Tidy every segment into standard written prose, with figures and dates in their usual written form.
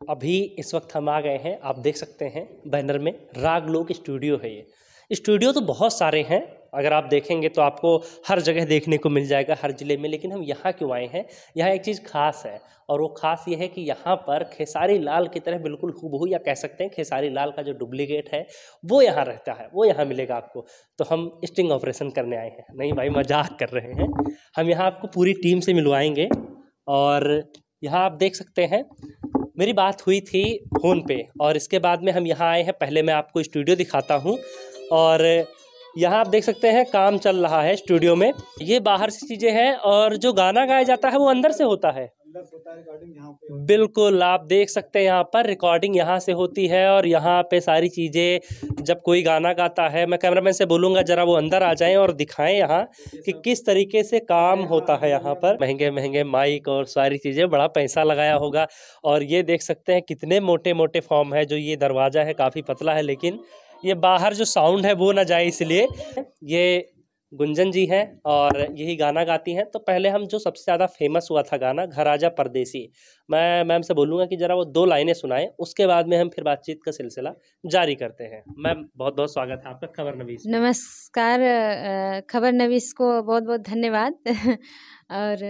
अभी इस वक्त हम आ गए हैं, आप देख सकते हैं बैनर में रागलोक स्टूडियो है। ये स्टूडियो तो बहुत सारे हैं, अगर आप देखेंगे तो आपको हर जगह देखने को मिल जाएगा, हर ज़िले में। लेकिन हम यहाँ क्यों आए हैं, यहाँ एक चीज़ खास है, और वो खास ये है कि यहाँ पर खेसारी लाल की तरह बिल्कुल हूबहू, या कह सकते हैं खेसारी लाल का जो डुप्लीकेट है वो यहाँ रहता है, वो यहाँ मिलेगा आपको। तो हम स्टिंग ऑपरेशन करने आए हैं, नहीं भाई मजाक कर रहे हैं। हम यहाँ आपको पूरी टीम से मिलवाएंगे। और यहाँ आप देख सकते हैं मेरी बात हुई थी फ़ोन पे, और इसके बाद में हम यहाँ आए हैं। पहले मैं आपको स्टूडियो दिखाता हूँ, और यहाँ आप देख सकते हैं काम चल रहा है स्टूडियो में। ये बाहर से चीज़ें हैं, और जो गाना गाया जाता है वो अंदर से होता है। बिल्कुल, आप देख सकते हैं यहाँ पर रिकॉर्डिंग यहाँ से होती है, और यहाँ पे सारी चीज़ें जब कोई गाना गाता है, मैं कैमरामैन से बोलूँगा ज़रा वो अंदर आ जाएं और दिखाएं यहाँ कि किस तरीके से काम होता है यहाँ पर। महंगे महंगे माइक और सारी चीज़ें, बड़ा पैसा लगाया होगा। और ये देख सकते हैं कितने मोटे मोटे फॉर्म है। जो ये दरवाज़ा है काफ़ी पतला है, लेकिन ये बाहर जो साउंड है वो ना जाए इसलिए। ये गुंजन जी हैं और यही गाना गाती हैं। तो पहले हम जो सबसे ज़्यादा फेमस हुआ था गाना घर आजा परदेसी, मैं मैम से बोलूँगा कि ज़रा वो 2 लाइनें सुनाएं, उसके बाद में हम फिर बातचीत का सिलसिला जारी करते हैं। मैम बहुत बहुत स्वागत है आपका खबर नवीस में। नमस्कार। खबर नवीस को बहुत बहुत धन्यवाद। और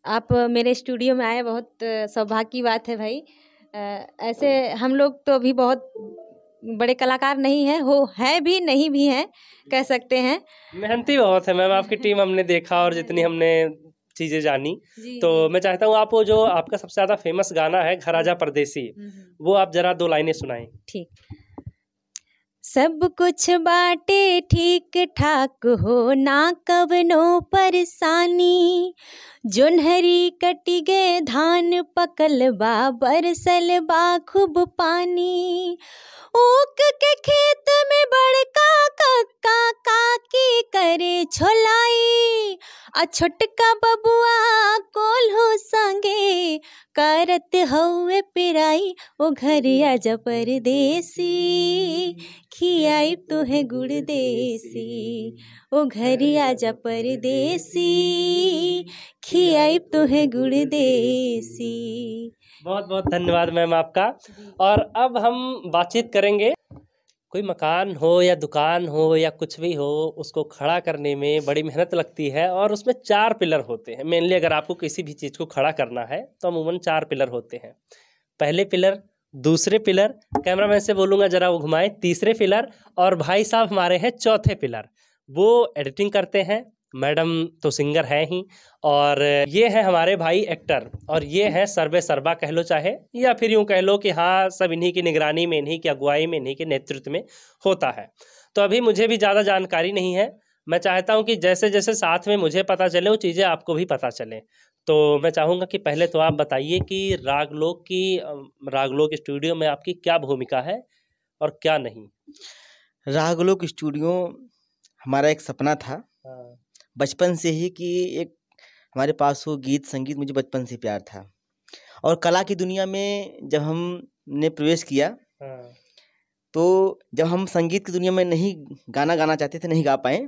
आप मेरे स्टूडियो में आए, बहुत सौभाग्य की बात है भाई। ऐसे हम लोग तो अभी बहुत बड़े कलाकार नहीं हैं, है भी नहीं भी हैं, कह सकते हैं। मेहनती बहुत है मैम आपकी टीम, हमने देखा और जितनी हमने चीज़ें जानी। तो मैं चाहता हूँ आप वो जो आपका सबसे ज़्यादा फेमस गाना है घर आजा परदेसी, वो आप ज़रा 2 लाइनें सुनाएं। ठीक। सब कुछ बाटे ठीक ठाक हो, ना कवनो परेशानी। जोन्हरी कटी गे धान पकल बा, बरसल बा खूब पानी। ऊख के खेत में बड़का कक्का काकी करे छोलाई। आ छोटका बबुआ कोल्हो संगे करत हउए पिराई। ओ घर आजा परदेसी, खियाई तुहे गुड़ देसी। ओ घर आजा परदेसी, खियाई तुहे गुड़ देसी। बहुत बहुत धन्यवाद मैम आपका। और अब हम बातचीत करेंगे। कोई मकान हो या दुकान हो या कुछ भी हो, उसको खड़ा करने में बड़ी मेहनत लगती है, और उसमें 4 पिलर होते हैं मेनली। अगर आपको किसी भी चीज़ को खड़ा करना है तो अमूमन 4 पिलर होते हैं। पहले पिलर, दूसरे पिलर, कैमरामैन से बोलूँगा ज़रा वो घुमाएं, तीसरे पिलर, और भाई साहब हमारे हैं चौथे पिलर। वो एडिटिंग करते हैं, मैडम तो सिंगर है ही, और ये है हमारे भाई एक्टर, और ये है सर्वे सर्वा कह लो चाहे, या फिर यूँ कह लो कि हाँ सब इन्हीं की निगरानी में, इन्हीं की अगुवाई में, इन्हीं के नेतृत्व में होता है। तो अभी मुझे भी ज़्यादा जानकारी नहीं है, मैं चाहता हूँ कि जैसे जैसे साथ में मुझे पता चले वो चीज़ें आपको भी पता चलें। तो मैं चाहूँगा कि पहले तो आप बताइए कि रागलोक स्टूडियो में आपकी क्या भूमिका है और क्या नहीं। रागलोक स्टूडियो हमारा एक सपना था हाँ। बचपन से ही, कि एक हमारे पास वो गीत संगीत, मुझे बचपन से प्यार था। और कला की दुनिया में जब हमने प्रवेश किया, हाँ। तो जब हम संगीत की दुनिया में नहीं गाना गाना चाहते थे, नहीं गा पाए,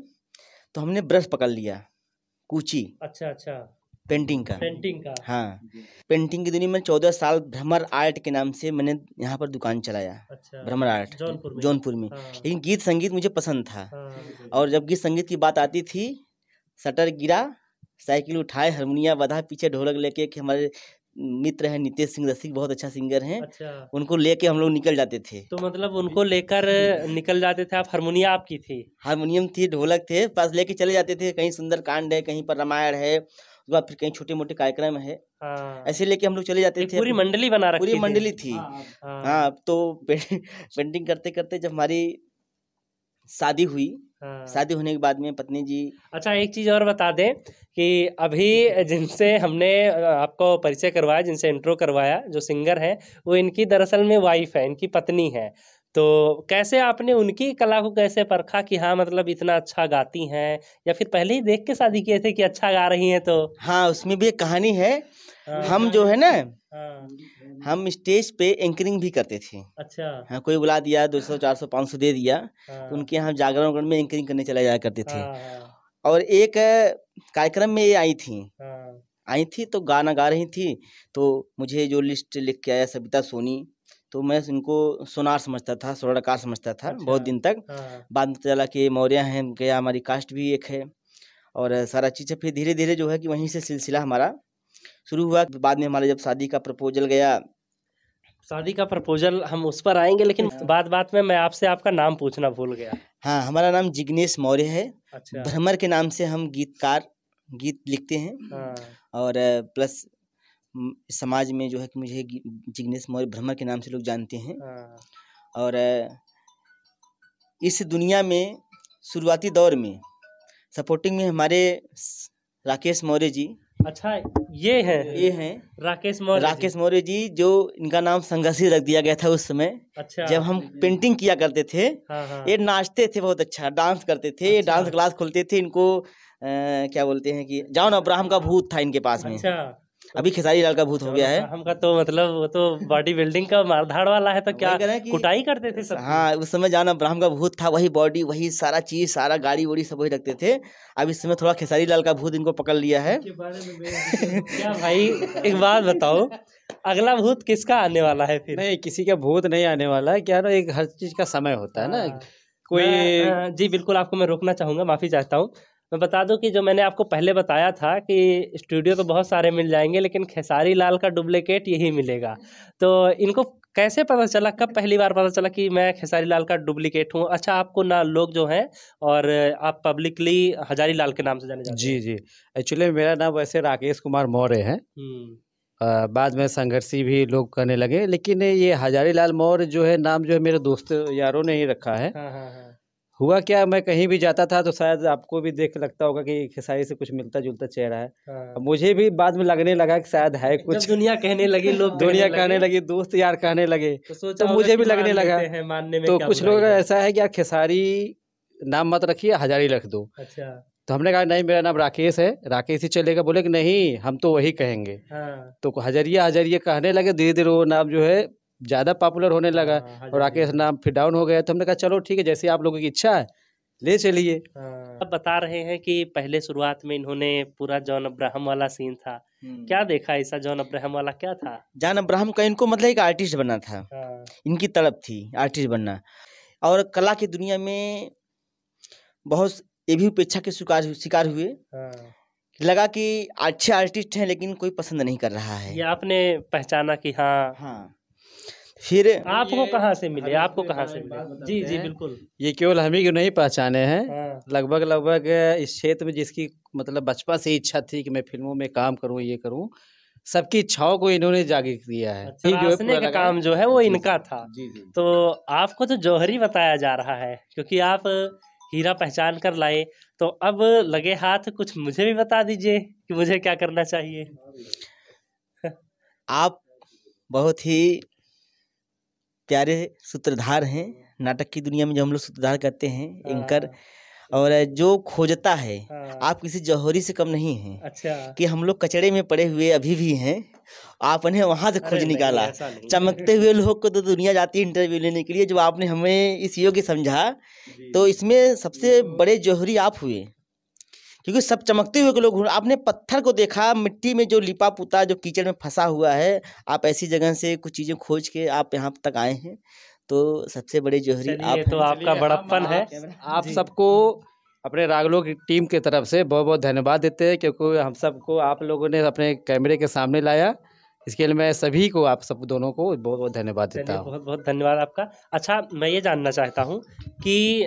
तो हमने ब्रश पकड़ लिया, कूची। अच्छा अच्छा। पेंटिंग का। हाँ, पेंटिंग की दुनिया में 14 साल भ्रमर आर्ट के नाम से मैंने यहाँ पर दुकान चलाया। अच्छा। भ्रमर आर्ट जौनपुर में। हाँ। लेकिन गीत संगीत मुझे पसंद था। हाँ। और जब गीत संगीत की बात आती थी, शटर गिरा, साइकिल उठाए, हारमोनिया बधा, पीछे ढोलक लेके, कि हमारे मित्र हैं नितेश सिंह रसिक, बहुत अच्छा सिंगर हैं। अच्छा। उनको लेके हम लोग निकल जाते थे। तो मतलब उनको लेकर निकल जाते थे आप, हारमोनिया आपकी थी? हारमोनियम थी, ढोलक थे, पास लेके चले जाते थे। कहीं सुंदरकांड है, कहीं पर रामायण है, उसके बाद फिर कहीं छोटे मोटे कार्यक्रम है। हाँ। ऐसे लेके हम लोग चले जाते थे। पूरी मंडली बना रखी थी? पूरी मंडली थी। हाँ। तो पेंटिंग करते करते जब हमारी शादी हुई, शादी होने के बाद में पत्नी जी। अच्छा, एक चीज़ और बता दें कि अभी जिनसे हमने आपको परिचय करवाया, जिनसे इंट्रो करवाया, जो सिंगर हैं, वो इनकी दरअसल में वाइफ है, इनकी पत्नी है। तो कैसे आपने उनकी कला को कैसे परखा कि हाँ मतलब इतना अच्छा गाती हैं, या फिर पहले ही देख के शादी किए थे कि अच्छा गा रही हैं? तो हाँ, उसमें भी एक कहानी है। हम जो है ना, हम स्टेज पे एंकरिंग भी करते थे। अच्छा। हाँ, कोई बुला दिया, 200 400 500 दे दिया, तो उनके यहाँ जागरण में एंकरिंग करने चले जाया करते थे। और एक कार्यक्रम में ये आई थी, आई थी तो गाना गा रही थी, तो मुझे जो लिस्ट लिख के आया सविता सोनी, तो मैं उनको सोनार समझता था, स्वर्णकार समझता था बहुत दिन तक। हाँ। बाद में पता चला कि मौर्य हैं, उनके यहाँ हमारी कास्ट भी एक है और सारा चीज़ है। फिर धीरे धीरे जो है कि वहीं से सिलसिला हमारा शुरू हुआ। बाद में हमारे जब शादी का प्रपोजल गया, शादी का प्रपोजल हम उस पर आएंगे, लेकिन बात बात में मैं आपसे आपका नाम पूछना भूल गया। हाँ, हमारा नाम जिग्नेश मौर्य है। अच्छा। भ्रमर के नाम से हम गीतकार, गीत लिखते हैं। हाँ। और प्लस समाज में जो है कि मुझे जिग्नेश मौर्य भ्रमर के नाम से लोग जानते हैं। हाँ। और इस दुनिया में शुरुआती दौर में सपोर्टिंग में हमारे राकेश मौर्य जी। अच्छा, ये हैं राकेश मौर्य जी, जो इनका नाम संघर्षी रख दिया गया था उस समय। अच्छा। जब हम पेंटिंग किया करते थे, हाँ, हाँ। ये नाचते थे बहुत अच्छा, डांस करते थे। ये डांस क्लास खोलते थे। इनको क्या बोलते हैं कि जॉन अब्राहम का भूत था इनके पास में। अच्छा। अभी खेसारी लाल का भूत हो गया है। हमका तो मतलब वो तो बॉडी बिल्डिंग का मारधाड़ वाला है, तो क्या वही कह रहे हैं कि कुटाई करते थे सब? हाँ, उस समय जॉन अब्राहम का भूत था, वही बॉडी, वही सारा चीज, सारा गाड़ी वोड़ी सब वही रखते थे। अब इस समय थोड़ा खेसारी लाल का भूत इनको पकड़ लिया है। क्या भाई, एक बात बताओ, अगला भूत किसका आने वाला है फिर? नहीं, किसी का भूत नहीं आने वाला है। क्या ना, एक हर चीज का समय होता है ना। कोई जी बिल्कुल, आपको मैं रोकना चाहूँगा, माफ़ी चाहता हूँ। मैं बता दूं कि जो मैंने आपको पहले बताया था कि स्टूडियो तो बहुत सारे मिल जाएंगे, लेकिन खेसारी लाल का डुप्लीकेट यही मिलेगा। तो इनको कैसे पता चला, कब पहली बार पता चला कि मैं खेसारी लाल का डुप्लीकेट हूँ? अच्छा, आपको ना लोग जो हैं और आप पब्लिकली हजारी लाल के नाम से जाने जाते हैं। जी, एक्चुअली मेरा नाम वैसे राकेश कुमार मौर्य है। बाद में संघर्षी भी लोग करने लगे, लेकिन ये हजारी लाल मौर्य जो है नाम, जो है मेरे दोस्त यारों ने ही रखा है। हाँ, हाँ, हाँ। हुआ क्या, मैं कहीं भी जाता था तो शायद आपको भी देख लगता होगा कि खेसारी से कुछ मिलता जुलता चेहरा है। हाँ। अब मुझे भी बाद में लगने लगा कि शायद है जब कुछ। दुनिया कहने लगी, लोग दुनिया कहने लगी, दोस्त यार कहने लगे, तो सोचा तो होगा मुझे कि भी लगने मान लगा। लेते हैं, मानने में तो क्या कुछ बुराई लोग है। ऐसा है कि यार खेसारी नाम मत रखिए, हजारी रख दो। अच्छा। तो हमने कहा नहीं, मेरा नाम राकेश है, राकेश ही चलेगा। बोले कि नहीं, हम तो वही कहेंगे। हाँ। तो हजरिया हजरिया कहने लगे। धीरे धीरे वो नाम जो है ज़्यादा पॉपुलर होने लगा। हाँ, और राकेश नाम फिर डाउन हो गया। तो हमने कहा चलो ठीक है, जैसे आप लोगों की इच्छा है ले चलिए। अब बता रहे हैं कि पहले शुरुआत में इन्होंने पूरा जॉन अब्राहम वाला सीन था। क्या देखा ऐसा जॉन अब्राहम वाला, क्या था? जॉन अब्राहम का इनको मतलब एक आर्टिस्ट बनना था। हाँ। इनकी तड़प थी आर्टिस्ट बनना। और कला की दुनिया में बहुत ये भी उपेक्षा के शिकार हुए। हाँ। लगा कि अच्छे आर्टिस्ट हैं लेकिन कोई पसंद नहीं कर रहा है। ये आपने पहचाना कि हाँ। फिर आपको कहाँ से मिले, आपको कहाँ से मिले? जी जी बिल्कुल। ये केवल हम ही को नहीं पहचाने हैं। हाँ। लगभग इस क्षेत्र में जिसकी मतलब बचपन से इच्छा थी कि मैं फिल्मों में काम करूं, ये करूं, सबकी इच्छाओं को इन्होंने जागृत किया है। अच्छा, तराशने का काम जो है वो इनका था। जी जी। तो आपको तो जौहरी बताया जा रहा है, क्योंकि आप हीरा पहचान कर लाए। तो अब लगे हाथ कुछ मुझे भी बता दीजिए कि मुझे क्या करना चाहिए। आप बहुत ही प्यारे सूत्रधार हैं। नाटक की दुनिया में जो हम लोग सूत्रधार करते हैं, एंकर, और जो खोजता है, आप किसी जौहरी से कम नहीं हैं। अच्छा। कि हम लोग कचड़े में पड़े हुए अभी भी हैं, आपने वहां से खोज निकाला। चमकते हुए लोग को तो दुनिया जाती है इंटरव्यू लेने के लिए, जो आपने हमें इस योग्य समझा। तो इसमें सबसे बड़े जौहरी आप हुए, क्योंकि सब चमकते हुए लोग। आपने पत्थर को देखा, मिट्टी में जो लिपा पुता, जो कीचड़ में फंसा हुआ है, आप ऐसी जगह से कुछ चीजें खोज के आप यहाँ तक आए हैं। तो सबसे बड़े जौहरी आप तो आपका बड़प्पन है। आप सबको अपने रागलों की टीम की तरफ से बहुत बहुत धन्यवाद देते हैं, क्योंकि हम सबको आप लोगों ने अपने कैमरे के सामने लाया। इसके लिए मैं सभी को, आप सब दोनों को बहुत बहुत धन्यवाद देता हूँ। बहुत बहुत धन्यवाद आपका। अच्छा, मैं ये जानना चाहता हूँ कि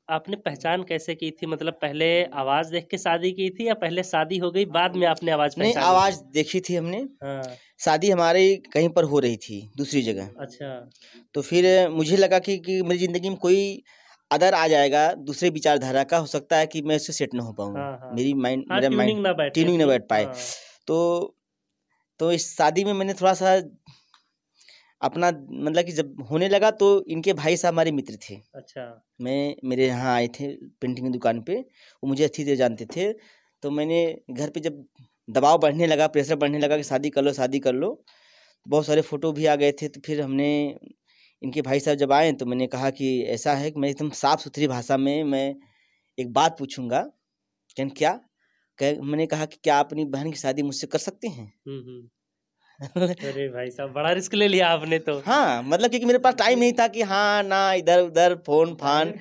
आपने पहचान कैसे की थी? मतलब पहले आवाज़ देख के शादी की थी या पहले शादी हो गई बाद में आपने आवाज़ नहीं, पहचानी? आवाज़ देखी थी हमने। हाँ। शादी हमारे कहीं पर हो रही थी दूसरी जगह। अच्छा। तो फिर मुझे लगा कि मेरी ज़िंदगी में कोई अदर आ जाएगा दूसरे विचारधारा का, हो सकता है कि मैं उससे सेट ना हो पाऊँ। हाँ। मेरी माइंड हाँ, मेरा ट्यूनिंग माइंड ना बैठे ट्यूनिंग ना अपनी। बैठ पाए। हाँ। तो इस शादी में मैंने थोड़ा सा अपना मतलब कि जब होने लगा तो इनके भाई साहब हमारे मित्र थे। अच्छा। मेरे यहाँ आए थे पेंटिंग की दुकान पे, वो मुझे अच्छी तरह जानते थे। तो मैंने घर पे जब दबाव बढ़ने लगा, प्रेशर बढ़ने लगा कि शादी कर लो शादी कर लो, बहुत सारे फ़ोटो भी आ गए थे। तो फिर हमने, इनके भाई साहब जब आए तो मैंने कहा कि ऐसा है कि मैं एकदम साफ़ सुथरी भाषा में मैं एक बात पूछूंगा। क्या? मैंने कहा कि क्या आप अपनी बहन की शादी मुझसे कर सकते हैं? अरे भाई साहब, बड़ा रिस्क ले लिया आपने तो। हाँ, मतलब क्योंकि मेरे पास टाइम नहीं था कि हाँ ना इधर उधर फोन फान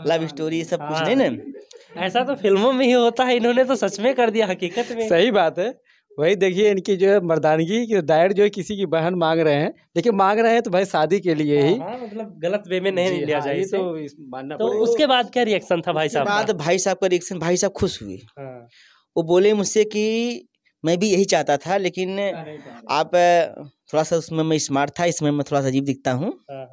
लव स्टोरी सब कुछ नहीं ना। ऐसा तो फिल्मों में ही होता है, इन्होंने तो सच में कर दिया हकीकत में। सही बात है। वही देखिए इनकी जो है मर्दानगी की दायर जो है किसी की बहन मांग रहे हैं, देखिए मांग रहे हैं तो भाई शादी के लिए ही। हाँ, मतलब गलत वे में नहीं जी लिया हाँ, जाए ये इसे। तो मानना तो पड़ेगा। उसके बाद क्या रिएक्शन था भाई उसके साहब बाद का? भाई साहब का रिएक्शन, भाई साहब खुश हुए। हाँ, वो बोले मुझसे कि मैं भी यही चाहता था, लेकिन आप थोड़ा सा उसमें मैं स्मार्ट था, इसमें मैं थोड़ा सा अजीब दिखता हूँ, हाँ,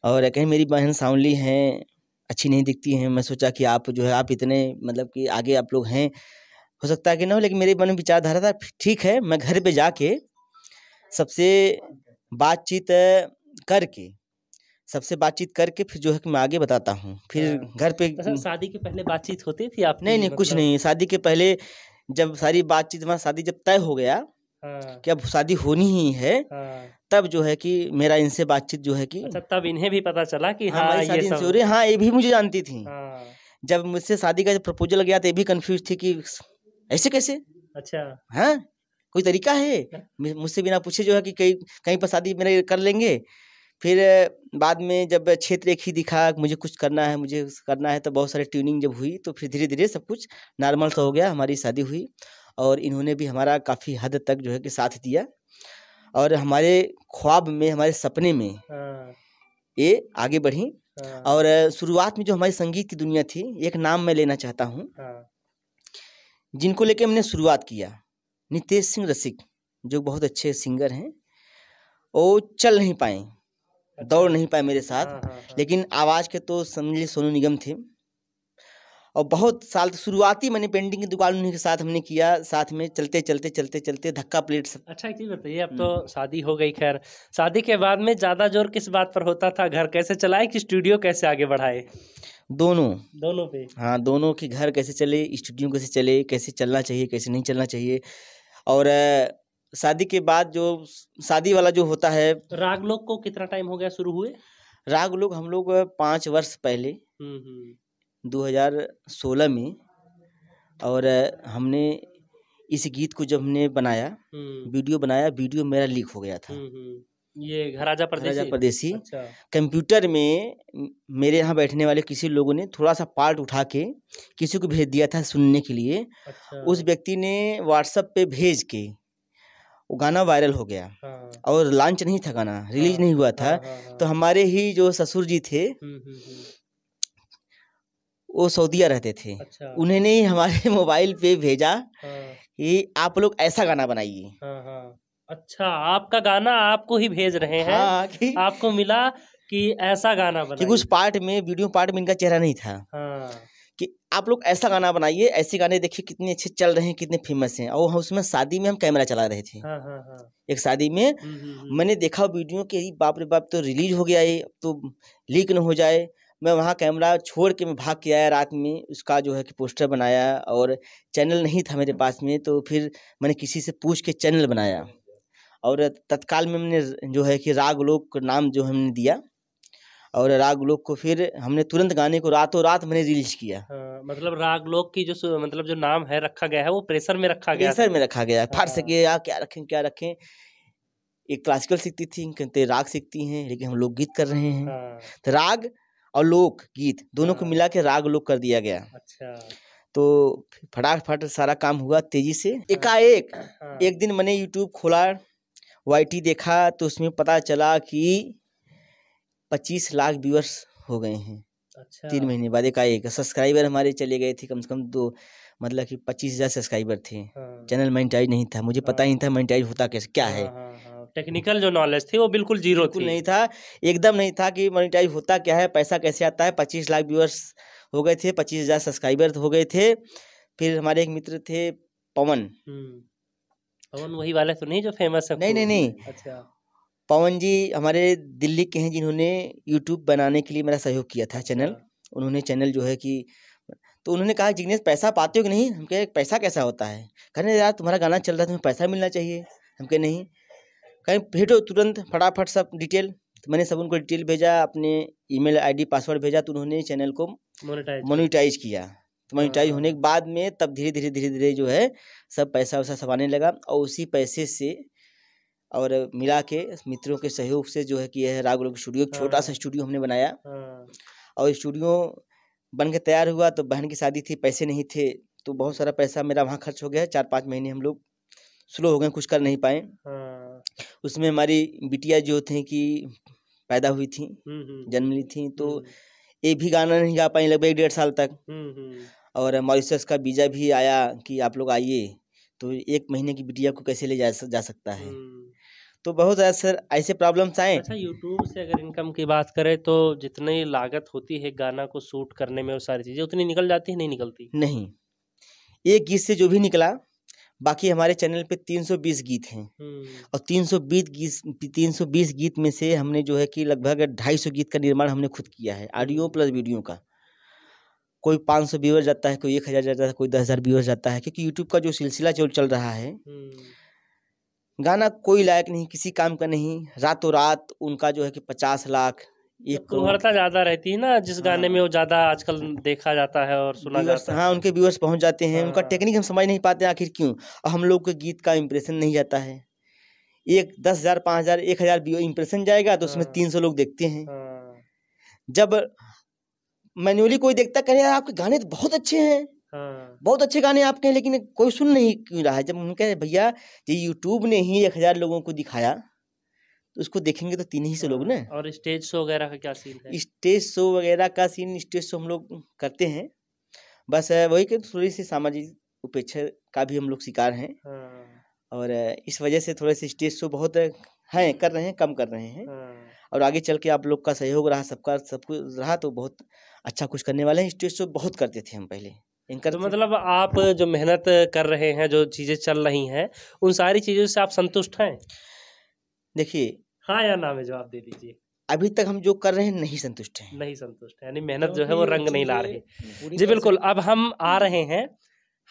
और कहीं मेरी बहन सांवली हैं, अच्छी नहीं दिखती हैं। मैं सोचा कि आप जो है आप इतने मतलब कि आगे आप लोग हैं, हो सकता है कि ना हो, लेकिन मेरे मन में विचारधारा था ठीक है, मैं घर पे जाके सबसे बातचीत करके सबसे बातचीत करके फिर जो है कि मैं आगे बताता हूँ। फिर हाँ। घर पे अच्छा, शादी के पहले बातचीत होती थी आपकी? नहीं कुछ मतलब नहीं, शादी के पहले जब सारी बातचीत हमारा शादी जब तय हो गया हाँ, कि अब शादी होनी ही है, हाँ। तब जो है कि मेरा इनसे बातचीत जो है कि अच्छा, तब इन्हें भी पता चला कि हाँ, हमारी ये शादी इनसे हो सब। रही है। हाँ, ये भी मुझे जानती थी। हाँ, जब मुझसे शादी का जब प्रपोजल गया तो ये भी कंफ्यूज थी कि ऐसे कैसे, अच्छा। हाँ कोई तरीका है? मुझसे बिना पूछे जो है कि कहीं कहीं पर शादी मेरे कर लेंगे। फिर बाद में जब क्षेत्र एक ही दिखा, मुझे कुछ करना है, मुझे करना है, तो बहुत सारे ट्यूनिंग जब हुई तो फिर धीरे धीरे सब कुछ नॉर्मल सा हो गया, हमारी शादी हुई। और इन्होंने भी हमारा काफ़ी हद तक जो है कि साथ दिया, और हमारे ख्वाब में, हमारे सपने में हाँ, ये आगे बढ़ी। हाँ, और शुरुआत में जो हमारी संगीत की दुनिया थी, एक नाम मैं लेना चाहता हूँ हाँ, जिनको लेके हमने शुरुआत किया, नितेश सिंह रसिक, जो बहुत अच्छे सिंगर हैं। वो चल नहीं पाए, दौड़ नहीं पाए मेरे साथ, हाँ, हाँ, हाँ। लेकिन आवाज़ के तो समझिए सोनू निगम थे। और बहुत साल शुरुआती मैंने पेंटिंग की दुकान उन्हीं के साथ हमने किया, साथ में चलते चलते चलते चलते धक्का प्लेट सब। अच्छा, एक चीज़ बताइए, अब तो शादी हो गई, खैर शादी के बाद में ज़्यादा जोर किस बात पर होता था? घर कैसे चलाए कि स्टूडियो कैसे आगे बढ़ाए? दोनों। दोनों पे। हाँ, दोनों की घर कैसे चले, स्टूडियो कैसे चले, कैसे चलना चाहिए, कैसे नहीं चलना चाहिए। और शादी के बाद जो शादी वाला जो होता है, राग लोग को कितना टाइम हो गया शुरू हुए? राग लोग हम लोग 5 वर्ष पहले हम्म। 2016 में, और हमने इस गीत को जब हमने बनाया, हम्म। वीडियो बनाया, वीडियो मेरा लीक हो गया था। ये घराजा राजा परदेसी। परदेसी अच्छा। कंप्यूटर में मेरे यहाँ बैठने वाले किसी लोगों ने थोड़ा सा पार्ट उठा के किसी को भेज दिया था सुनने के लिए। अच्छा। उस व्यक्ति ने व्हाट्सएप पे भेज के वो गाना वायरल हो गया, हाँ, और लॉन्च नहीं था, गाना रिलीज हाँ, नहीं हुआ था। हाँ, हाँ, हाँ। तो हमारे ही जो ससुर जी थे, वो सऊदीया रहते थे, अच्छा। उन्होंने ही हमारे मोबाइल पे भेजा हाँ, कि आप लोग ऐसा गाना बनाइए। हाँ, हाँ। अच्छा, आपका गाना आपको ही भेज रहे हैं? हाँ, कि आपको मिला कि ऐसा गाना क्योंकि उस बनाइए। पार्ट में, वीडियो पार्ट में इनका चेहरा नहीं था, हाँ, कि आप लोग ऐसा गाना बनाइए, ऐसे गाने देखिए कितने अच्छे चल रहे हैं, कितने फेमस हैं। और उसमें शादी में हम कैमरा चला रहे थे, हाँ, हाँ, हाँ। एक शादी में। मैंने देखा वीडियो कि बाप रे बाप, तो रिलीज हो गया ये, तो लीक न हो जाए। मैं वहाँ कैमरा छोड़ के मैं भाग के आया रात में, उसका जो है कि पोस्टर बनाया, और चैनल नहीं था मेरे पास में, तो फिर मैंने किसी से पूछ के चैनल बनाया। और तत्काल में हमने जो है कि राग लोक नाम जो हमने दिया, और राग लोक को फिर हमने तुरंत गाने को रातों रात मैंने रिलीज किया। हाँ, मतलब राग लोक की जो मतलब जो नाम है रखा गया है, वो प्रेशर में रखा गया प्रेशर में रखा गया है, फाड़ हाँ। सके या क्या रखें क्या रखें। एक क्लासिकल सीखती थी, कहते राग सीखती हैं, लेकिन हम लोग गीत कर रहे हैं। हाँ, तो राग और लोक गीत दोनों को हाँ। मिला के राग लोक कर दिया गया। अच्छा। तो फटाफट सारा काम हुआ तेजी से। एकाएक हाँ, एक दिन मैंने यूट्यूब खोला, वाईटी देखा, तो उसमें पता चला कि 25 लाख व्यूअर्स हो गए हैं। अच्छा। 3 महीने बाद एकाएक सब्सक्राइबर हमारे चले गए थे, कम से कम 2, मतलब कि 25,000 सब्सक्राइबर थे। हाँ, चैनल मोनेटाइज नहीं था, मुझे पता ही नहीं था मोनेटाइज होता कैसे, क्या है। हाँ, हाँ, हाँ। टेक्निकल जो नॉलेज थी वो बिल्कुल जीरो बिल्कुल थी। नहीं था, एकदम नहीं था कि मोनेटाइज होता क्या है, पैसा कैसे आता है। 25 लाख व्यूअर्स हो गए थे, 25,000 सब्सक्राइबर हो गए थे। फिर हमारे एक मित्र थे पवन, पवन वही वाले तो नहीं जो फेमस है? नहीं। अच्छा। पवन जी हमारे दिल्ली के हैं, जिन्होंने यूट्यूब बनाने के लिए मेरा सहयोग किया था। चैनल, उन्होंने चैनल जो है कि, तो उन्होंने कहा जिग्नेश पैसा पाते हो कि नहीं? हम कहे पैसा कैसा होता है? कहने यार तुम्हारा गाना चल रहा है, तुम्हें पैसा मिलना चाहिए। हम कहे नहीं। कहीं भेजो तुरंत फटाफट सब डिटेल। तो मैंने सब उनको डिटेल भेजा, अपने ईमेल आईडी पासवर्ड भेजा, तो उन्होंने चैनल को मोनेटाइज किया। तो मोनेटाइज हाँ। होने के बाद में तब धीरे धीरे जो है सब पैसा वैसा सब आने लगा, और उसी पैसे से और मिला के मित्रों के सहयोग से जो है कि यह रागलोक स्टूडियो, छोटा सा हाँ। स्टूडियो हमने बनाया। हाँ। और स्टूडियो बन के तैयार हुआ तो बहन की शादी थी, पैसे नहीं थे, तो बहुत सारा पैसा मेरा वहाँ खर्च हो गया। 4-5 महीने हम लोग स्लो हो गए, कुछ कर नहीं पाए। हाँ। उसमें हमारी बिटिया जो थी कि पैदा हुई थी, जन्म ली थी, तो ये भी गाना नहीं गा पाई लगभग 1.5 साल तक। और मॉरिशस का वीज़ा भी आया कि आप लोग आइए, तो 1 महीने की बिटिया को कैसे ले जा सकता है। तो बहुत ऐसे प्रॉब्लम्स आए। अच्छा, यूट्यूब से अगर इनकम की बात करें तो जितनी लागत होती है गाना को शूट करने में, वो सारी चीज़ें उतनी निकल जाती है, नहीं निकलती? नहीं, एक गीत से जो भी निकला, बाकी हमारे चैनल पे 320 गीत हैं, और 320 गीत में से हमने जो है कि लगभग 250 गीत का निर्माण हमने खुद किया है, ऑडियो प्लस वीडियो का। कोई 500 व्यूअर जाता है, कोई 1000 जाता है, कोई 10,000 व्यूअर जाता है, क्योंकि यूट्यूब का जो सिलसिला जो चल रहा है, गाना कोई लायक नहीं, किसी काम का नहीं, रातों रात उनका जो है कि 50 लाख, 1 करोड़ कुहरता ज्यादा रहती है ना, जिस गाने में वो ज्यादा आजकल देखा जाता है और सुना व्यूअर्स, जाता है। हाँ, उनके व्यूअर्स पहुंच जाते हैं। उनका हाँ। टेक्निक हम समझ नहीं पाते आखिर क्यों, और हम लोग के गीत का इम्प्रेशन नहीं जाता है। 10,000, 5,000, 1,000 इम्प्रेशन जाएगा तो उसमें हाँ। 300 लोग देखते हैं। हाँ। जब मैन्युअली कोई देखता, कहे यार आपके गाने तो बहुत अच्छे हैं, हाँ। बहुत अच्छे गाने आपके हैं, लेकिन कोई सुन नहीं क्यों रहा है। जब हम कहे भैया ये यूट्यूब ने ही 1,000 लोगों को दिखाया, तो उसको देखेंगे तो 3 ही से लोग ना। और स्टेज शो वगैरह का क्या सीन है? स्टेज शो वगैरह का सीन, स्टेज शो हम लोग करते हैं, बस वही कि थोड़ी सी सामाजिक उपेक्षा का भी हम लोग शिकार हैं। हाँ। और इस वजह से थोड़े से स्टेज शो बहुत हैं, कर रहे हैं, कम कर रहे हैं। हाँ। और आगे चल के आप लोग का सहयोग रहा, सबका सब कुछ रहा, तो बहुत अच्छा कुछ करने वाले हैं। स्टेज शो बहुत करते थे हम पहले, एंकर तो थे। मतलब आप जो मेहनत कर रहे हैं, जो चीजें चल रही हैं, उन सारी चीजों से आप संतुष्ट हैं? देखिए, हाँ या ना में जवाब दे दीजिए। अभी तक हम जो कर रहे हैं नहीं संतुष्ट हैं। नहीं संतुष्ट है, यानी मेहनत जो है वो रंग नहीं ला रही। पूरी जी तरह बिल्कुल। अब हम आ रहे हैं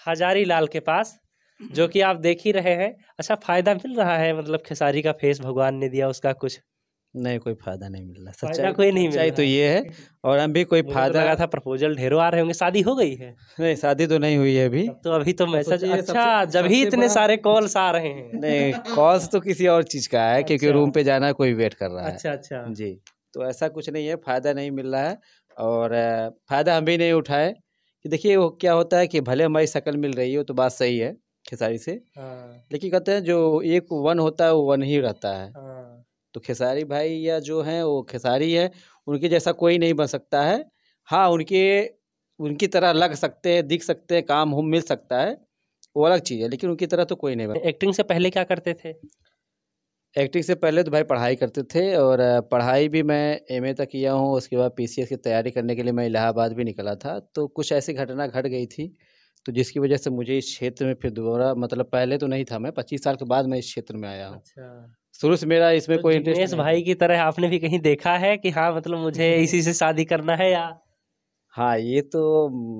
हजारी लाल के पास, जो कि आप देख ही रहे हैं। अच्छा, फायदा मिल रहा है मतलब खेसारी का फेस भगवान ने दिया उसका कुछ? नहीं, कोई फायदा नहीं मिल रहा। फायदा कोई नहीं मिल सच्चाई रहा तो है। ये है, और हम भी कोई मुझे तो फायदा लगा था प्रपोजल ढेरों आ रहे होंगे। शादी हो गई है? नहीं, शादी तो नहीं हुई है अभी। तो अभी तो मैसेज, सोचिए अच्छा जब ही इतने सारे कॉल्स आ रहे हैं। नहीं, कॉल्स तो किसी और चीज़ का है, क्योंकि अच्छा। रूम पे जाना है, कोई वेट कर रहा है। अच्छा अच्छा। जी, तो ऐसा कुछ नहीं है, फ़ायदा नहीं मिल रहा है। और फ़ायदा हम भी नहीं उठाए कि देखिए वो क्या होता है कि भले हमारी शक्ल मिल रही हो तो बात सही है खेसारी से, हाँ। लेकिन कहते हैं जो एक वन होता है वो वन ही रहता है। हाँ। तो खेसारी भाई या जो हैं वो खेसारी है, उनके जैसा कोई नहीं बन सकता है। हाँ, उनकी तरह लग सकते हैं, दिख सकते हैं, काम हो मिल सकता है, वो अलग चीज़ है, लेकिन उनकी तरह तो कोई नहीं बन। एक्टिंग से पहले क्या करते थे? एक्टिंग से पहले तो भाई पढ़ाई करते थे, और पढ़ाई भी मैं एमए तक किया हूँ। उसके बाद पीसीएस की तैयारी करने के लिए मैं इलाहाबाद भी निकला था। तो कुछ ऐसी घटना घट गई थी, तो जिसकी वजह से मुझे इस क्षेत्र में फिर दोबारा, मतलब पहले तो नहीं था, मैं 25 साल के बाद मैं इस क्षेत्र में आया हूँ। अच्छा। शुरू से मेरा इसमें तो कोई इंटरेस्ट जिग्नेश नहीं भाई था। की तरह आपने भी कहीं देखा है कि हाँ मतलब मुझे इसी से शादी करना है, या? हाँ, ये तो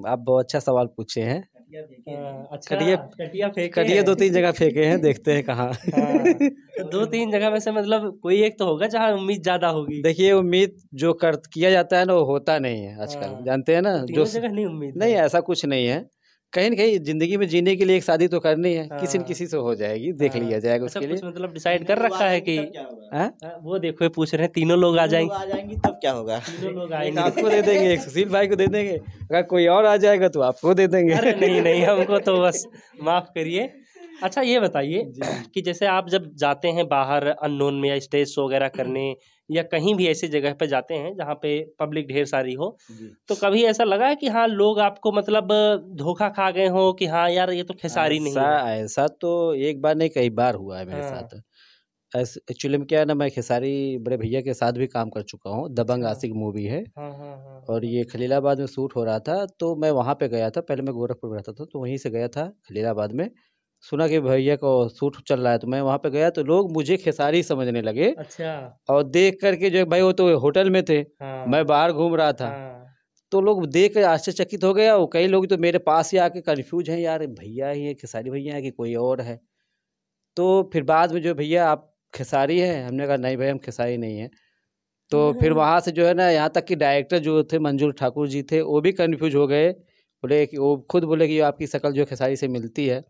आप बहुत अच्छा सवाल पूछे हैं। अच्छा, कटिया फेंके कटिया हैं। 2-3 जगह फेंके हैं, देखते हैं कहाँ। हाँ, तो 2-3 जगह में से मतलब कोई एक तो होगा जहाँ उम्मीद ज्यादा होगी। देखिए, उम्मीद जो कर किया जाता है ना, वो होता नहीं है आजकल, हाँ। जानते हैं ना। तो जो तीनों जगह नहीं उम्मीद नहीं, है? ऐसा कुछ नहीं है। कहीं न कहीं ज़िंदगी में जीने के लिए एक शादी तो करनी है, किसी न हाँ। किसी से हो जाएगी, देख लिया हाँ। जाएगा अच्छा, उसके लिए। कुछ मतलब डिसाइड कर रखा है कि हैं? वो देखो ये पूछ रहे हैं तीनों लोग आ जाएंगे? आ जाएंगी तब क्या होगा। तीनों लोग एक आएंगे? आपको दे देंगे, एक सुशील भाई को दे देंगे, अगर कोई और आ जाएगा तो आपको दे देंगे। अरे नहीं नहीं, हमको तो बस माफ करिए। अच्छा, ये बताइए कि जैसे आप जब जाते हैं बाहर अननोन में, या स्टेज शो वगैरह करने, या कहीं भी ऐसी जगह पे जाते हैं जहाँ पे पब्लिक ढेर सारी हो, तो कभी ऐसा लगा है कि हाँ लोग आपको मतलब धोखा खा गए हो कि हाँ यार ये तो खेसारी नहीं है? ऐसा तो एक बार नहीं, कई बार हुआ है मेरे हाँ। साथ। एक्चुअली में क्या है ना, मैं खेसारी बड़े भैया के साथ भी काम कर चुका हूँ। दबंग अच्छा। आशिक मूवी है, हाँ हाँ हाँ। और ये खलीलाबाद में शूट हो रहा था, तो मैं वहाँ पे गया था। पहले मैं गोरखपुर में रहता था, तो वहीं से गया था खलीलाबाद में। सुना कि भैया को शूट चल रहा है, तो मैं वहाँ पे गया, तो लोग मुझे खेसारी समझने लगे। अच्छा। और देख करके जो है, भाई वो तो होटल में थे, हाँ। मैं बाहर घूम रहा था, हाँ। तो लोग देख कर आश्चर्यचकित हो गया। और कई लोग तो मेरे पास ही आके कन्फ्यूज हैं, यार भैया ही है, खेसारी भैया है कि कोई और है। तो फिर बाद में जो, भैया आप खेसारी हैं? हमने कहा नहीं भाई, हम खेसारी नहीं हैं। तो फिर वहाँ से जो है ना, यहाँ तक कि डायरेक्टर जो थे मंजूर ठाकुर जी थे, वो भी कन्फ्यूज हो गए। बोले कि वो खुद बोले कि आपकी शक्ल जो खेसारी से मिलती है।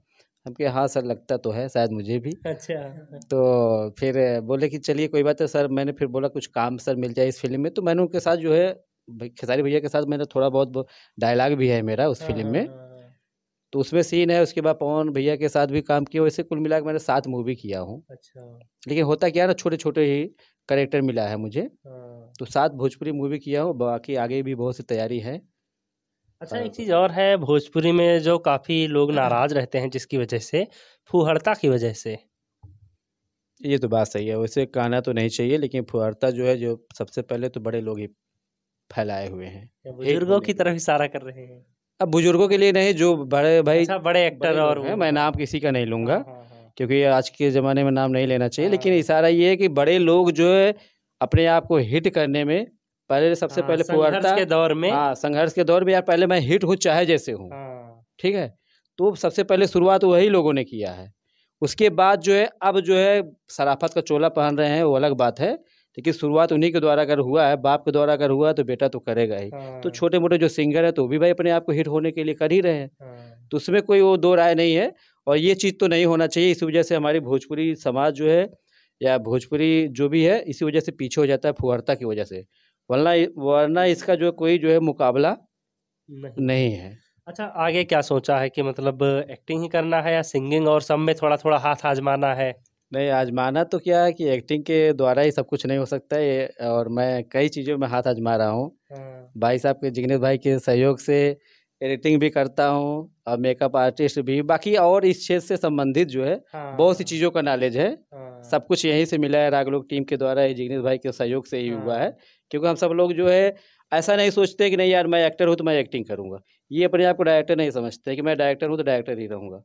हम कहे हाँ सर, लगता तो है शायद मुझे भी। अच्छा। तो फिर बोले कि चलिए कोई बात है सर। मैंने फिर बोला कुछ काम सर मिल जाए इस फ़िल्म में, तो मैंने उनके साथ जो है खेसारी भैया के साथ मैंने थोड़ा बहुत डायलॉग भी है मेरा उस हाँ, फ़िल्म हाँ, में। हाँ। तो उसमें सीन है, उसके बाद पवन भैया के साथ भी काम किया। वैसे कुल मिला के मैंने 7 मूवी किया हूँ। अच्छा। लेकिन होता क्या है ना, छोटे-छोटे ही कैरेक्टर मिला है मुझे। हाँ। तो 7 भोजपुरी मूवी किया हूँ, बाकी आगे भी बहुत सी तैयारी है। अच्छा, एक चीज़ और है भोजपुरी में जो काफ़ी लोग नाराज़ रहते हैं जिसकी वजह से, फूहड़ता की वजह से। ये तो बात सही है, वैसे कहना तो नहीं चाहिए, लेकिन फुहारता जो है, जो सबसे पहले तो बड़े लोग ही फैलाए हुए हैं। या हिट बुजुर्गों होने की के तरफ लिए। इशारा कर रहे हैं। अब बुजुर्गों के लिए नहीं, जो बड़े भाई अच्छा, बड़े एक्टर बड़े और लोग हैं, वो, मैं हाँ, नाम किसी का नहीं लूँगा, हाँ, हाँ, क्योंकि आज के ज़माने में नाम नहीं लेना चाहिए। लेकिन हाँ, इशारा ये है कि बड़े लोग जो है अपने आप को हिट करने में पहले, सबसे हाँ, पहले संघर्ष फुहारता। के दौर में। हाँ, संघर्ष के दौर में यार पहले मैं हिट हूँ चाहे जैसे हूँ, हाँ, ठीक है? तो सबसे पहले शुरुआत वही लोगों ने किया है। उसके बाद जो है, अब जो है शराफ़त का चोला पहन रहे हैं, वो अलग बात है। लेकिन शुरुआत उन्हीं के द्वारा अगर हुआ है, बाप के द्वारा अगर हुआ है, तो बेटा तो करेगा ही। तो हाँ, छोटे-मोटे जो सिंगर हैं, तो वो भी भाई अपने आप को हिट होने के लिए कर ही रहे हैं। हाँ, तो उसमें कोई वो दो राय नहीं है, और ये चीज़ तो नहीं होना चाहिए। इसी वजह से हमारी भोजपुरी समाज जो है, या भोजपुरी जो भी है, इसी वजह से पीछे हो जाता है, फुहारता की वजह से। वरना इसका जो कोई जो है मुकाबला नहीं है। नहीं है। अच्छा, आगे क्या सोचा है कि मतलब एक्टिंग ही करना है या सिंगिंग और सब में थोड़ा-थोड़ा हाथ आज़माना है? नहीं, आज़माना तो क्या है कि एक्टिंग के द्वारा ही सब कुछ नहीं हो सकता है, ये और मैं कई चीज़ों में हाथ आज़मा रहा हूँ। हाँ, भाई साहब के, जिग्नेश भाई के सहयोग से एडिटिंग भी करता हूँ और मेकअप आर्टिस्ट भी। बाकी और इस क्षेत्र से संबंधित जो है, बहुत सी हाँ, चीज़ों का नॉलेज है। हाँ, सब कुछ यहीं से मिला है, रागलोक टीम के द्वारा, ये जिग्नेश भाई के सहयोग से ही हुआ है। हाँ, क्योंकि हम सब लोग जो है, ऐसा नहीं सोचते कि नहीं यार मैं एक्टर हूँ तो मैं एक्टिंग करूँगा। ये अपने आप को डायरेक्टर नहीं समझते कि मैं डायरेक्टर हूँ तो डायरेक्टर ही रहूँगा।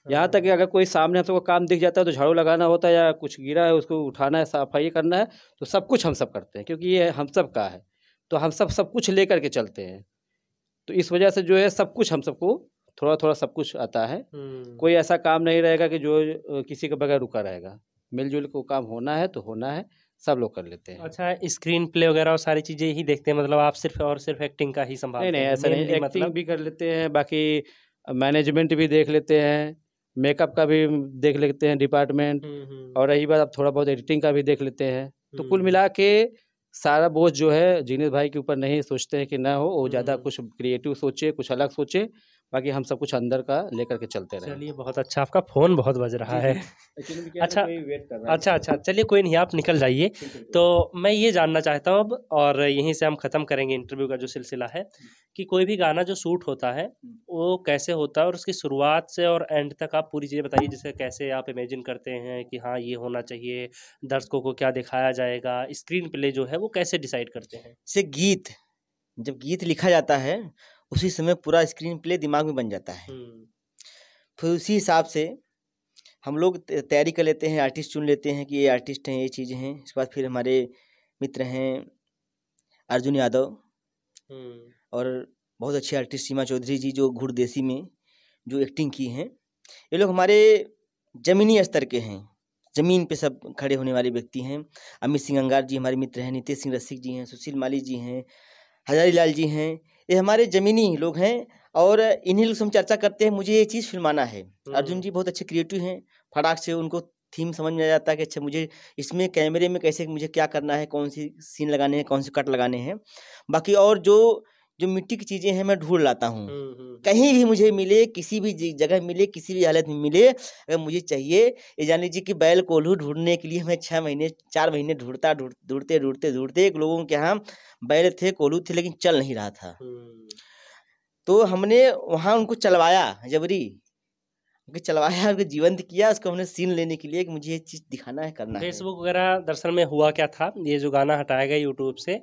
यहाँ तक कि हाँ, अगर कोई सामने हम सबको काम दिख जाता है, तो झाड़ू लगाना होता है या कुछ गिरा है उसको उठाना है, सफाई करना है, तो सब कुछ हम सब करते हैं, क्योंकि ये हम सब का है। तो हम सब कुछ लेकर के चलते हैं। तो इस वजह से जो है सब कुछ हम सबको थोड़ा-थोड़ा सब कुछ आता है। हुँ। कोई ऐसा काम नहीं रहेगा कि जो किसी के बगैर रुका रहेगा। मिल-जुल को काम होना है तो होना है, सब लोग कर लेते हैं। अच्छा, स्क्रीन प्ले वगैरह और सारी चीज़ें ही देखते हैं, मतलब आप सिर्फ़ और सिर्फ़ एक्टिंग का ही नहीं, संभालते नहीं, हैं ऐसा नहीं, मेनली, एक्टिंग मतलब? भी कर लेते हैं, बाकी मैनेजमेंट भी देख लेते हैं, मेकअप का भी देख लेते हैं डिपार्टमेंट, हुँ, हुँ, और रही बात अब थोड़ा बहुत एडिटिंग का भी देख लेते हैं। तो कुल हुँ, मिला के सारा बोझ जो है जिग्नेश भाई के ऊपर नहीं सोचते हैं कि ना हो, वो ज़्यादा हुँ। कुछ क्रिएटिव सोचे, कुछ अलग सोचे, बाकी हम सब कुछ अंदर का लेकर के चलते रहें। चलिए, बहुत अच्छा, आपका फ़ोन बहुत बज रहा जी, है। जी। एक्चुअली में क्या है ना, अच्छा, कोई वेट कर रहा है। अच्छा, अच्छा, चलिए कोई नहीं, आप निकल जाइए। ठीक, ठीक, तो ठीक। मैं ये जानना चाहता हूँ अब, और यहीं से हम ख़त्म करेंगे इंटरव्यू का जो सिलसिला है, कि कोई भी गाना जो शूट होता है, वो कैसे होता है और उसकी शुरुआत से और एंड तक आप पूरी चीज़ें बताइए। जैसे कैसे आप इमेजिन करते हैं कि हाँ, ये होना चाहिए, दर्शकों को क्या दिखाया जाएगा, स्क्रीन प्ले जो है वो कैसे डिसाइड करते हैं? जैसे गीत, जब गीत लिखा जाता है, उसी समय पूरा स्क्रीन प्ले दिमाग में बन जाता है। हुँ, फिर उसी हिसाब से हम लोग तैयारी कर लेते हैं, आर्टिस्ट चुन लेते हैं कि ये आर्टिस्ट हैं, ये चीज़ें हैं। इसके बाद फिर हमारे मित्र हैं अर्जुन यादव, हुँ, और बहुत अच्छे आर्टिस्ट सीमा चौधरी जी, जो घुड़देसी में जो एक्टिंग की हैं। ये लोग हमारे ज़मीनी स्तर के हैं, ज़मीन पे सब खड़े होने वाले व्यक्ति हैं। अमित सिंह अंगार जी हमारे मित्र हैं, नितेश सिंह रसिक जी हैं, सुशील माली जी हैं, हजारी लाल जी हैं। ये हमारे ज़मीनी लोग हैं, और इन्हीं लोग से हम चर्चा करते हैं, मुझे ये चीज़ फ़िल्माना है। अर्जुन जी बहुत अच्छे क्रिएटिव हैं, फटाक से उनको थीम समझ में आ जाता है कि अच्छा मुझे इसमें कैमरे में कैसे मुझे क्या करना है, कौन-सी सीन लगाने हैं, कौन से कट लगाने हैं। बाकी और जो जो मिट्टी की चीज़ें हैं मैं ढूँढ लाता हूँ। हुँ, हुँ, कहीं भी मुझे मिले, किसी भी जगह मिले, किसी भी हालत में मिले, अगर मुझे चाहिए, ये जान लीजिए कि बैल कोल्हू ढूँढने के लिए मैं 6 महीने 4 महीने ढूँढते एक लोगों के यहाँ बैल थे, कोल्हू थे, लेकिन चल नहीं रहा था। हुँ। तो हमने वहाँ उनको चलवाया जबरी, उनको चलवाया, उनको जीवंत किया, उसको हमने सीन लेने के लिए कि मुझे ये चीज़ दिखाना है, करना है। फेसबुक वगैरह दरअसल में हुआ क्या था, ये जो गाना हटाया गया यूट्यूब से,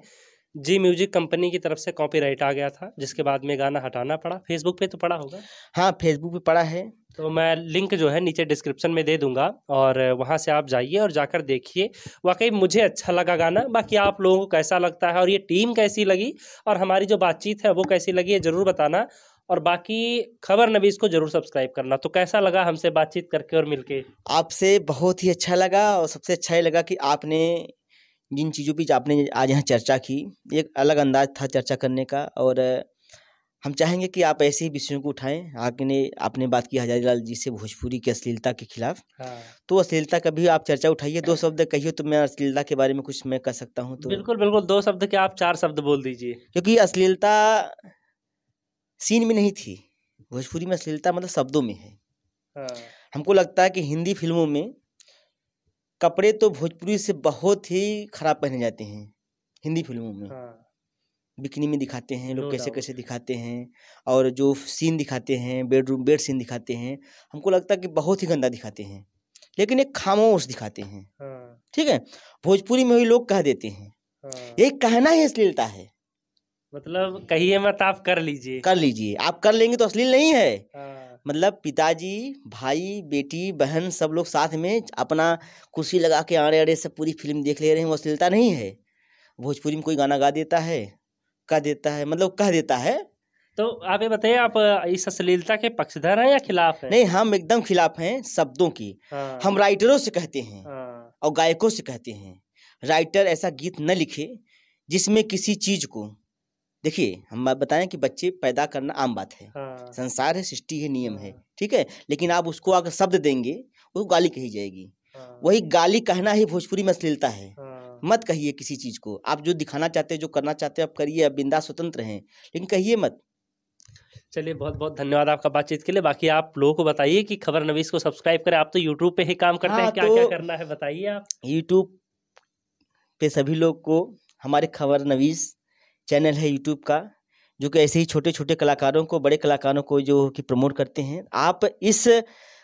जी म्यूजिक कंपनी की तरफ से कॉपीराइट आ गया था, जिसके बाद में गाना हटाना पड़ा। फेसबुक पे तो पड़ा होगा? हाँ, फेसबुक पे पड़ा है। तो मैं लिंक जो है नीचे डिस्क्रिप्शन में दे दूँगा, और वहाँ से आप जाइए और जाकर देखिए। वाक़ई मुझे अच्छा लगा गाना, बाकी आप लोगों को कैसा लगता है और ये टीम कैसी लगी और हमारी जो बातचीत है वो कैसी लगी, ये ज़रूर बताना। और बाकी खबर नवीस को ज़रूर सब्सक्राइब करना। तो कैसा लगा हमसे बातचीत करके और मिलके? आपसे बहुत ही अच्छा लगा, और सबसे अच्छा ये लगा कि आपने जिन चीज़ों पे आपने आज यहाँ चर्चा की, एक अलग अंदाज था चर्चा करने का, और हम चाहेंगे कि आप ऐसे ही विषयों को उठाएं। आपने बात की हजारीलाल जी से भोजपुरी की अश्लीलता के खिलाफ, हाँ तो अश्लीलता का भी आप चर्चा उठाइए, 2 शब्द कहिए तो मैं अश्लीलता के बारे में कुछ मैं कह सकता हूँ तो। बिल्कुल बिल्कुल, 2 शब्द क्या आप 4 शब्द बोल दीजिए। क्योंकि अश्लीलता सीन में नहीं थी, भोजपुरी में अश्लीलता मतलब शब्दों में है। हाँ हमको लगता है कि हिंदी फिल्मों में कपड़े तो भोजपुरी से बहुत ही खराब पहने जाते हैं। हिंदी फिल्मों में हाँ बिकनी में दिखाते हैं लोग, No कैसे doubt. कैसे दिखाते हैं, और जो सीन दिखाते हैं बेड सीन दिखाते हैं, हमको लगता है कि बहुत ही गंदा दिखाते हैं, लेकिन एक खामोश दिखाते हैं। हाँ ठीक है, भोजपुरी में भी लोग कह देते हैं, हाँ, ये कहना ही अश्लीलता है। मतलब कहिए मत, आप कर लीजिए। कर लीजिए, आप कर लेंगे तो अश्लील नहीं है। हाँ मतलब पिताजी, भाई, बेटी, बहन सब लोग साथ में अपना कुर्सी लगा के आड़े आड़े से पूरी फिल्म देख ले रहे हैं, वो अश्लीलता नहीं है। भोजपुरी में कोई गाना गा देता है, कह देता है, मतलब कह देता है। तो आप ये बताइए, आप इस अश्लीलता के पक्षधर हैं या खिलाफ हैं? नहीं, हम एकदम खिलाफ हैं शब्दों की। हाँ हम राइटरों से कहते हैं हाँ और गायकों से कहते हैं, राइटर ऐसा गीत न लिखे जिसमें किसी चीज को, देखिए हम बात बताएं कि बच्चे पैदा करना आम बात है, हाँ संसार है, सृष्टि है, नियम है, हाँ, ठीक है, लेकिन आप उसको अगर शब्द देंगे वो गाली कही जाएगी। हाँ, वही गाली कहना ही भोजपुरी में अश्लीलता है। हाँ। मत कहिए किसी चीज को, आप जो दिखाना चाहते हैं, जो करना चाहते हैं आप करिए, आप बिंदास स्वतंत्र हैं, लेकिन कहिए मत। चलिए, बहुत बहुत धन्यवाद आपका बातचीत के लिए। बाकी आप लोगों को बताइए कि खबर नवीस को सब्सक्राइब करें। आप तो यूट्यूब पे ही काम करते हैं, हाँ, क्या क्या करना है बताइए आप। यूट्यूब पे सभी लोग को हमारे खबर नवीस चैनल है यूट्यूब का, जो कि ऐसे ही छोटे छोटे कलाकारों को, बड़े कलाकारों को जो कि प्रमोट करते हैं। आप इस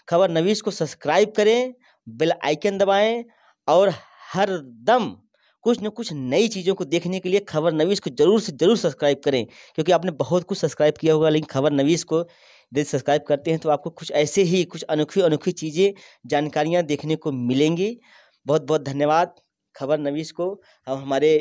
खबर नवीस को सब्सक्राइब करें, बेल आइकन दबाएं, और हर दम कुछ न कुछ नई चीज़ों को देखने के लिए खबर नवीस को जरूर से जरूर सब्सक्राइब करें। क्योंकि आपने बहुत कुछ सब्सक्राइब किया होगा, लेकिन खबर नवीस को यदि सब्सक्राइब करते हैं तो आपको कुछ ऐसे ही कुछ अनोखी अनोखी चीज़ें, जानकारियाँ देखने को मिलेंगी। बहुत बहुत धन्यवाद खबर नवीस को और हमारे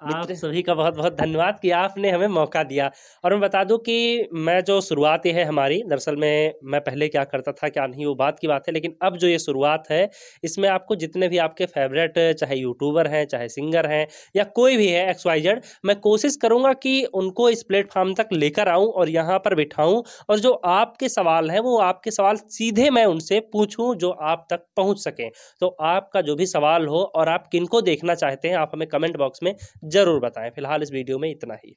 आप मित्र। सभी का बहुत बहुत धन्यवाद कि आपने हमें मौका दिया। और मैं बता दूं कि मैं जो शुरुआत है हमारी, दरअसल में मैं पहले क्या करता था क्या नहीं वो बात की बात है, लेकिन अब जो ये शुरुआत है इसमें आपको जितने भी आपके फेवरेट चाहे यूट्यूबर हैं, चाहे सिंगर हैं, या कोई भी है XYZ, मैं कोशिश करूंगा कि उनको इस प्लेटफॉर्म तक लेकर आऊं और यहाँ पर बिठाऊं, और जो आपके सवाल हैं वो आपके सवाल सीधे मैं उनसे पूछूं जो आप तक पहुँच सकें। तो आपका जो भी सवाल हो और आप किनको देखना चाहते हैं आप हमें कमेंट बॉक्स में ज़रूर बताएं। फिलहाल इस वीडियो में इतना ही।